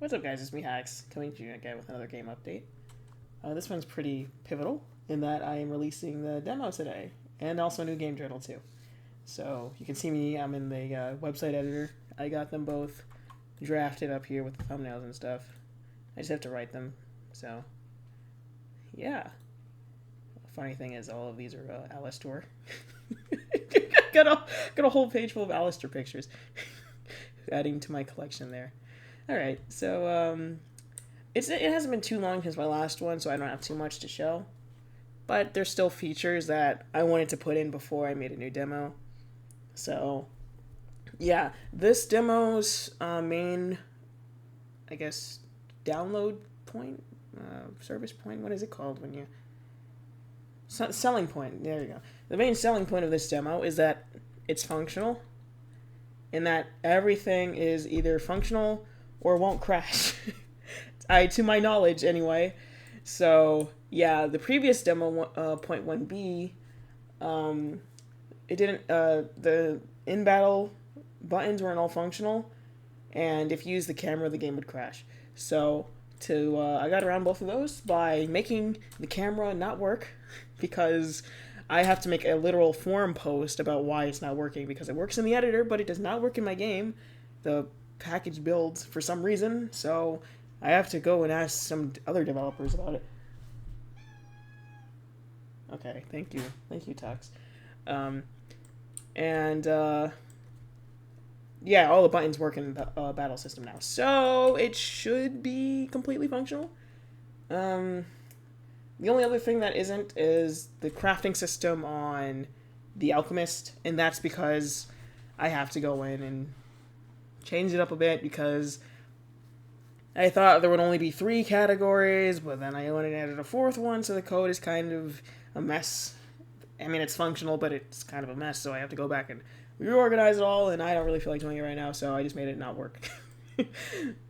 What's up, guys? It's me, Hacks, coming to you again with another game update. This one's pretty pivotal in that I am releasing the demo today, and also a new game journal too. So you can see me, I'm in the website editor. I got them both drafted up here with the thumbnails and stuff. I just have to write them, so yeah. Funny thing is, all of these are Alistair. got a whole page full of Alistair pictures, adding to my collection there. All right, so it hasn't been too long since my last one, so I don't have too much to show. But there's still features that I wanted to put in before I made a new demo. So yeah, this demo's main, I guess, download point, service point. What is it called when you selling point? There you go. The main selling point of this demo is that it's functional, in that everything is either functional or won't crash. To my knowledge, anyway. So yeah, the previous demo, point 1B, it didn't. The in battle buttons weren't all functional, and if you use the camera, the game would crash. So I got around both of those by making the camera not work, because I have to make a literal forum post about why it's not working, because it works in the editor, but it does not work in my game. The package builds for some reason, so I have to go and ask some other developers about it. Okay, thank you, Tux. Yeah, all the buttons work in the battle system now, so it should be completely functional. The only other thing that isn't is the crafting system on the Alchemist, and that's because I have to go in and change it up a bit, because I thought there would only be 3 categories, but then I went and added a 4th one, so the code is kind of a mess. I mean, it's functional, but it's kind of a mess, so I have to go back and reorganize it all, and I don't really feel like doing it right now, so I just made it not work.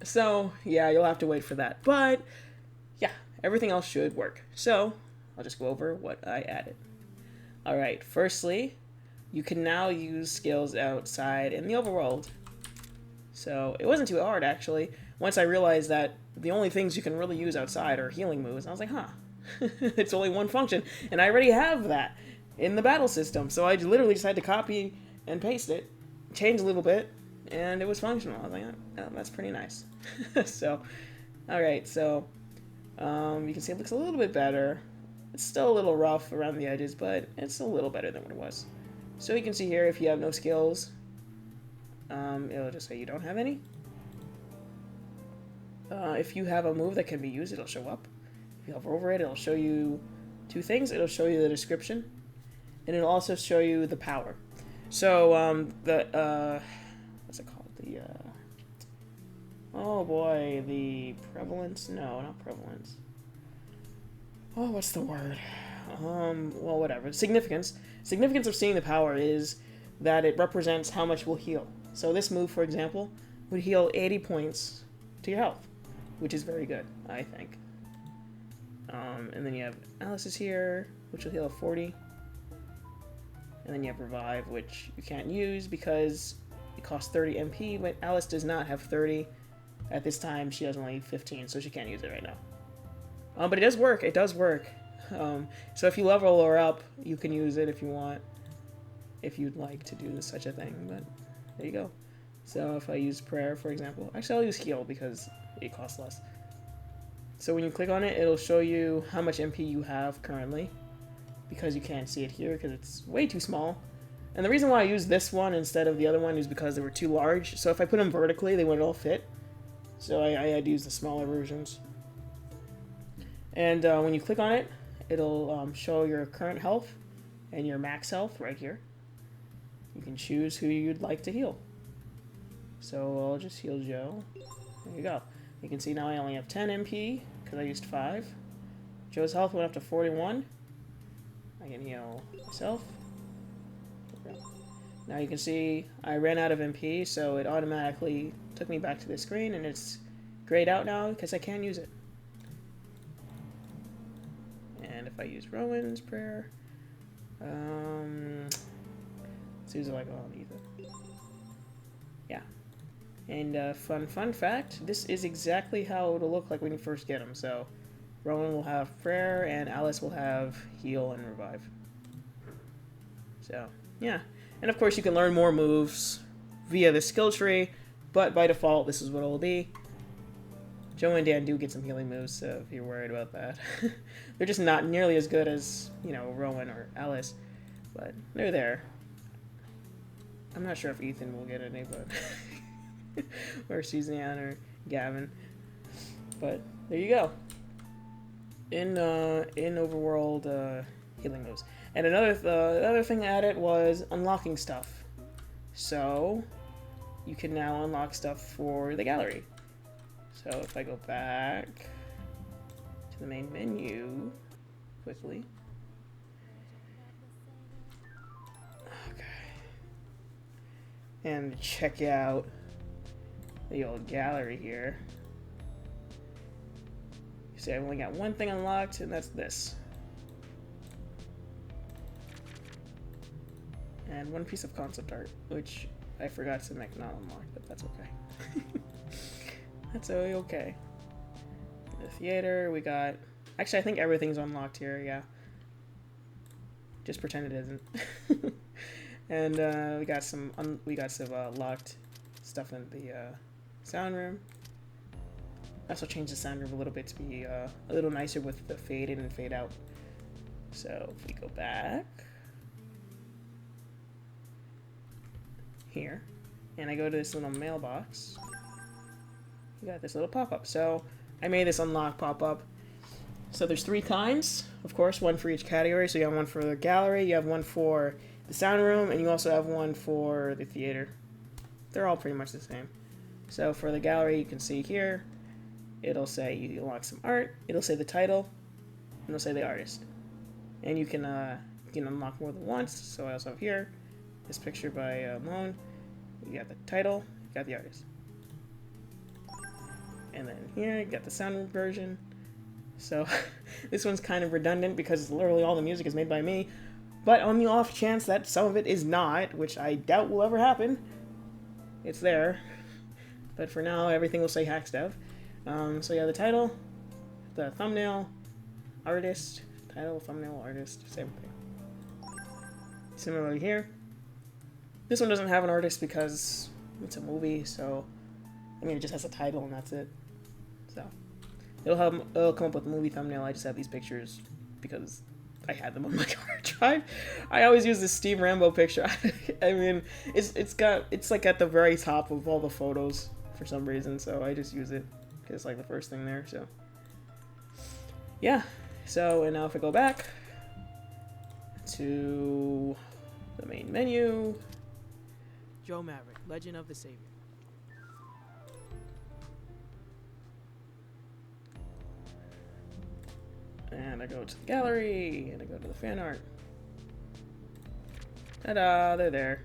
So, yeah, you'll have to wait for that. But, yeah, everything else should work. So, I'll just go over what I added. Alright, firstly, you can now use skills outside in the Overworld. So, it wasn't too hard, actually. Once I realized that the only things you can really use outside are healing moves, I was like, huh. It's only one function, and I already have that in the battle system. So I literally just had to copy and paste it, change a little bit, and it was functional. I was like, oh, that's pretty nice. So, alright, so you can see it looks a little bit better. It's still a little rough around the edges, but it's a little better than what it was. So you can see here, if you have no skills, it'll just say you don't have any. If you have a move that can be used, it'll show up. If you hover over it, it'll show you 2 things. It'll show you the description, and it'll also show you the power. So, what's it called? Oh boy, the prevalence? No, not prevalence. Oh, what's the word? Well, whatever. Significance. Significance of seeing the power is that it represents how much will heal. So this move, for example, would heal 80 points to your health, which is very good, I think. And then you have Alice is here, which will heal 40. And then you have Revive, which you can't use because it costs 30 MP, but Alice does not have 30. At this time, she has only 15, so she can't use it right now. But it does work. It does work. So if you level her up, you can use it if you want, if you'd like to do such a thing. But there you go. So if I use Prayer, for example, actually I'll use Heal because it costs less. So when you click on it, it'll show you how much MP you have currently, because you can't see it here because it's way too small. And the reason why I used this one instead of the other one is because they were too large. So if I put them vertically, they wouldn't all fit. So I had to use the smaller versions. And when you click on it, it'll show your current health and your max health right here. You can choose who you'd like to heal. So I'll just heal Joe. There you go. You can see now I only have 10 MP because I used 5. Joe's health went up to 41. I can heal myself. Now you can see I ran out of MP, so it automatically took me back to the screen, and it's grayed out now because I can't use it. And if I use Rowan's Prayer, let's use it like, oh, either. Yeah. And fun fact, this is exactly how it'll look like when you first get them. So Rowan will have prayer and Alice will have heal and revive. So yeah, and of course you can learn more moves via the skill tree, but by default this is what it'll be. Joe and Dan do get some healing moves, so if you're worried about that. They're just not nearly as good as, you know, Rowan or Alice, but they're there. I'm not sure if Ethan will get any, but or Suzanne or Gavin. But there you go. In Overworld healing moves. And the other thing added was unlocking stuff. So you can now unlock stuff for the gallery. So if I go back to the main menu quickly. Okay. And check out the old gallery here. You see I've only got one thing unlocked, and that's this. And one piece of concept art, which I forgot to make not unlocked, but that's okay. That's okay. The theater, we got... Actually, I think everything's unlocked here, yeah. Just pretend it isn't. And we got some locked stuff in the sound room. I also changed the sound room a little bit to be a little nicer with the fade in and fade out. So if we go back here, and I go to this little mailbox, you got this little pop-up. So I made this unlock pop-up. So there's 3 kinds, of course, one for each category. So you have one for the gallery, you have one for the sound room, and you also have one for the theater. They're all pretty much the same. So for the gallery, you can see here, it'll say you unlock some art, it'll say the title, and it'll say the artist. And you can unlock more than once. So I also have here this picture by Moan. You got the title, you got the artist. And then here, you got the sound room version. So this one's kind of redundant because literally all the music is made by me. But on the off chance that some of it is not, which I doubt will ever happen, it's there. But for now, everything will say Hacksdev. So yeah, the title, the thumbnail, artist, title, thumbnail, artist, same thing. Similarly here, this one doesn't have an artist because it's a movie, so I mean it just has a title and that's it. So it'll come up with a movie thumbnail. I just have these pictures because I had them on my hard drive. I always use this Steve Rambo picture. I mean, it's like at the very top of all the photos for some reason, so I just use it because it's like the first thing there. So yeah. So and now if I go back to the main menu, Joe Maverick, Legend of the Savior. And I go to the gallery, and I go to the fan art. Ta-da, they're there.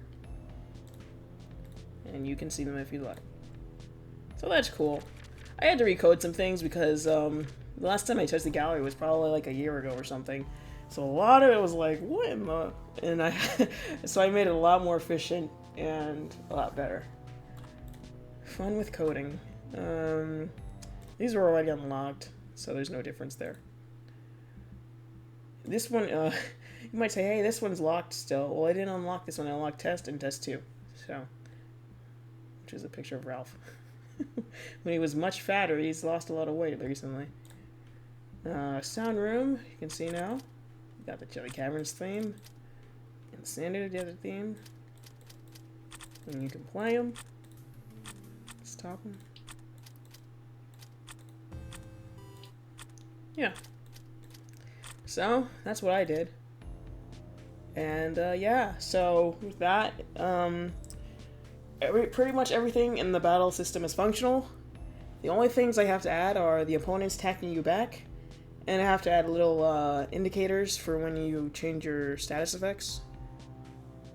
And you can see them if you like. So that's cool. I had to recode some things because the last time I touched the gallery was probably like a year ago or something. So a lot of it was like, what in the... And so I made it a lot more efficient and a lot better. Fun with coding. These were already unlocked, so there's no difference there. This one, you might say, hey, this one's locked still. Well, I didn't unlock this one. I unlocked test and test 2. So, which is a picture of Ralph. When he was much fatter, he's lost a lot of weight recently. Sound room, you can see now. You got the Jelly Caverns theme. And the Standard, the other theme. And you can play them. Stop them. Yeah. So, that's what I did. And, yeah, so with that, pretty much everything in the battle system is functional. The only things I have to add are the opponents attacking you back, and I have to add little indicators for when you change your status effects,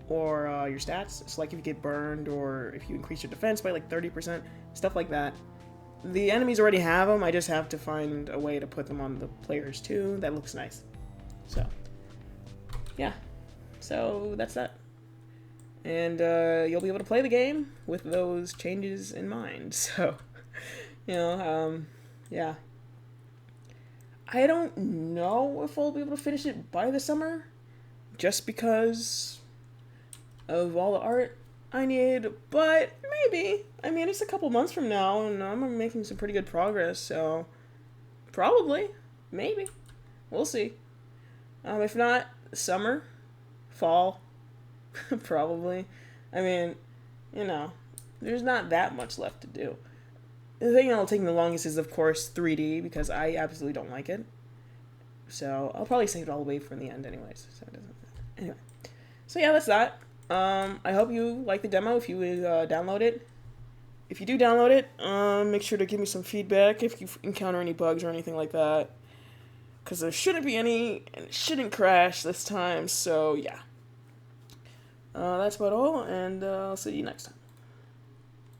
or your stats. So like if you get burned, or if you increase your defense by like 30%, stuff like that. The enemies already have them, I just have to find a way to put them on the players too. That looks nice. So, yeah. So, that's that. and you'll be able to play the game with those changes in mind. So, yeah. I don't know if I'll be able to finish it by the summer, just because of all the art I need, but maybe. I mean, it's a couple months from now, and I'm making some pretty good progress, so probably, maybe. We'll see. If not, summer, fall, probably. I mean, there's not that much left to do. The thing that'll take me the longest is, of course, 3D, because I absolutely don't like it. So I'll probably save it all the way from the end anyways. So it doesn't matter. Anyway. So yeah, that's that. I hope you like the demo if you download it. If you do download it, make sure to give me some feedback if you encounter any bugs or anything like that. Because there shouldn't be any, and it shouldn't crash this time, so yeah. That's about all, and I'll see you next time.